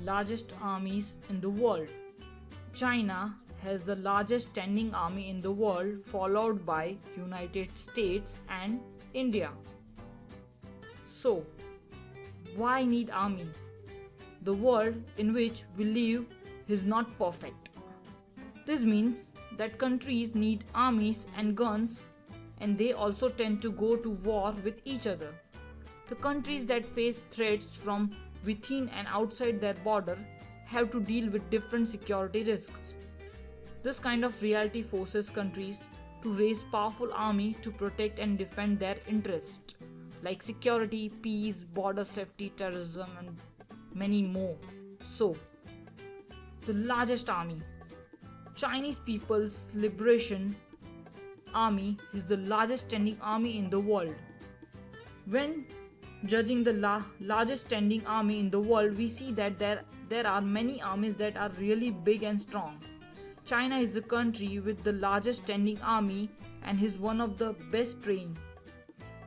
largest armies in the world. China has the largest standing army in the world, followed by United States and India. So, why need army? The world in which we live is not perfect. This means that countries need armies and guns, and they also tend to go to war with each other. The countries that face threats from within and outside their border have to deal with different security risks. This kind of reality forces countries to raise powerful army to protect and defend their interests, like security, peace, border safety, terrorism, and many more. So, the largest army. Chinese People's Liberation Army is the largest standing army in the world. When judging the largest standing army in the world, we see that there are many armies that are really big and strong. China is the country with the largest standing army and is one of the best trained.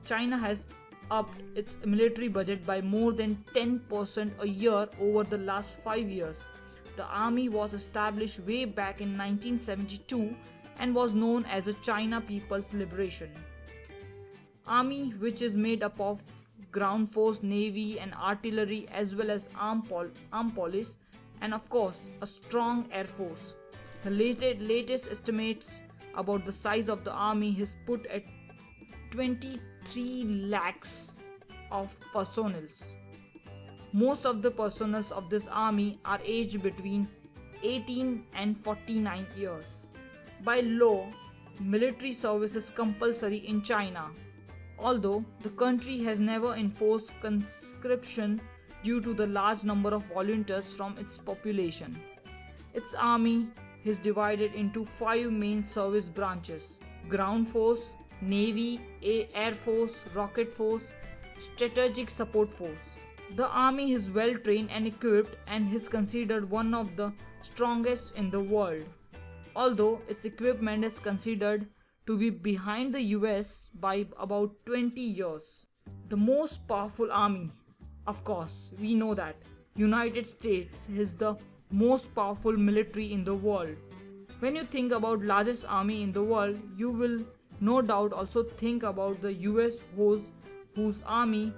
China has upped its military budget by more than 10% a year over the last 5 years. The army was established way back in 1972 and was known as the China People's Liberation Army, which is made up of ground force, navy and artillery, as well as armed police, and of course a strong air force. The latest estimates about the size of the army is put at 23 lakhs of personnel. Most of the personnel of this army are aged between 18 and 49 years. By law, military service is compulsory in China, although the country has never enforced conscription due to the large number of volunteers from its population. Its army is divided into 5 main service branches: ground force, navy, air force, rocket force, strategic support force. The army is well trained and equipped and is considered one of the strongest in the world, although its equipment is considered to be behind the US by about 20 years. The most powerful army, of course, we know that United States is the most powerful military in the world. When you think about largest army in the world, you will no doubt also think about the US, whose army,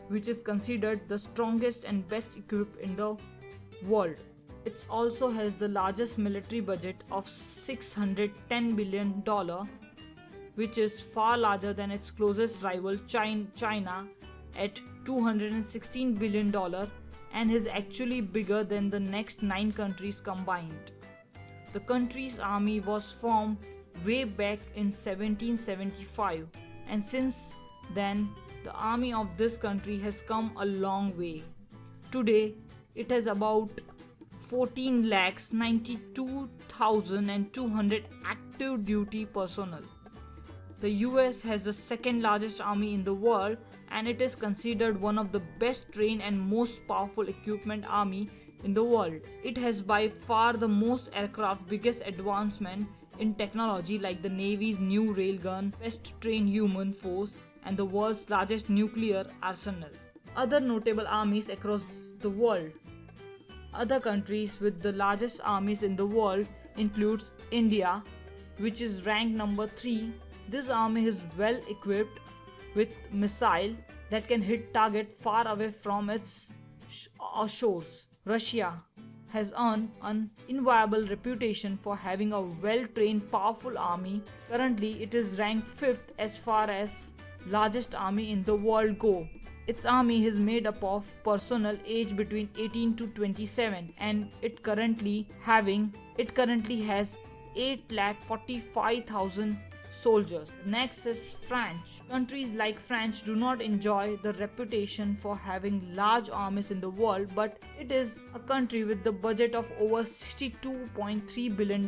which is considered the strongest and best equipped in the world. It also has the largest military budget of $610 billion, which is far larger than its closest rival China at $216 billion, and is actually bigger than the next 9 countries combined. The country's army was formed way back in 1775, and since then the army of this country has come a long way. Today it has about 14,92,200 active duty personnel. The US has the second largest army in the world, and it is considered one of the best trained and most powerful equipment army in the world. It has by far the most aircraft, biggest advancement in technology like the Navy's new railgun, best trained human force, and the world's largest nuclear arsenal. Other notable armies across the world. Other countries with the largest armies in the world includes India, which is ranked number 3. This army is well equipped with missiles that can hit target far away from its shores. Russia has earned an enviable reputation for having a well-trained, powerful army. Currently, it is ranked 5th as far as largest army in the world go. Its army is made up of personnel aged between 18 to 27, and it currently has 8,45,000 soldiers. Next is France. Countries like France do not enjoy the reputation for having large armies in the world, but it is a country with the budget of over $62.3 billion,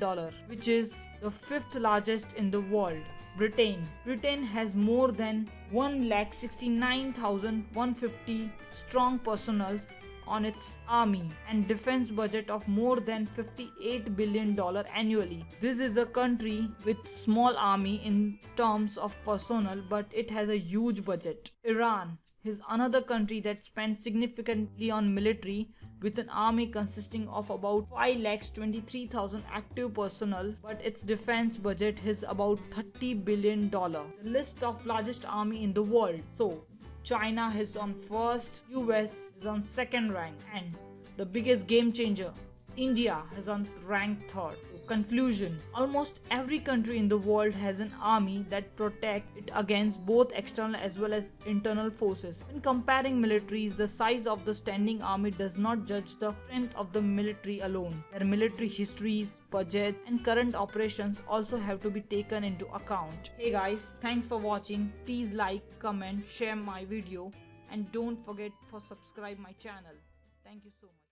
which is the 5th largest in the world. Britain has more than 1,69,150 strong personnel on its army and defense budget of more than $58 billion annually. This is a country with small army in terms of personnel, but it has a huge budget. Iran is another country that spends significantly on military with an army consisting of about 5,23,000 active personnel, but its defense budget is about $30 billion. The list of largest army in the world. So, China is on first, US is on second rank, and the biggest game changer, India is on rank third. Conclusion: almost every country in the world has an army that protects it against both external as well as internal forces. When comparing militaries, the size of the standing army does not judge the strength of the military alone. Their military histories, budget, and current operations also have to be taken into account. Hey guys, thanks for watching. Please like, comment, share my video, and don't forget to subscribe my channel. Thank you so much.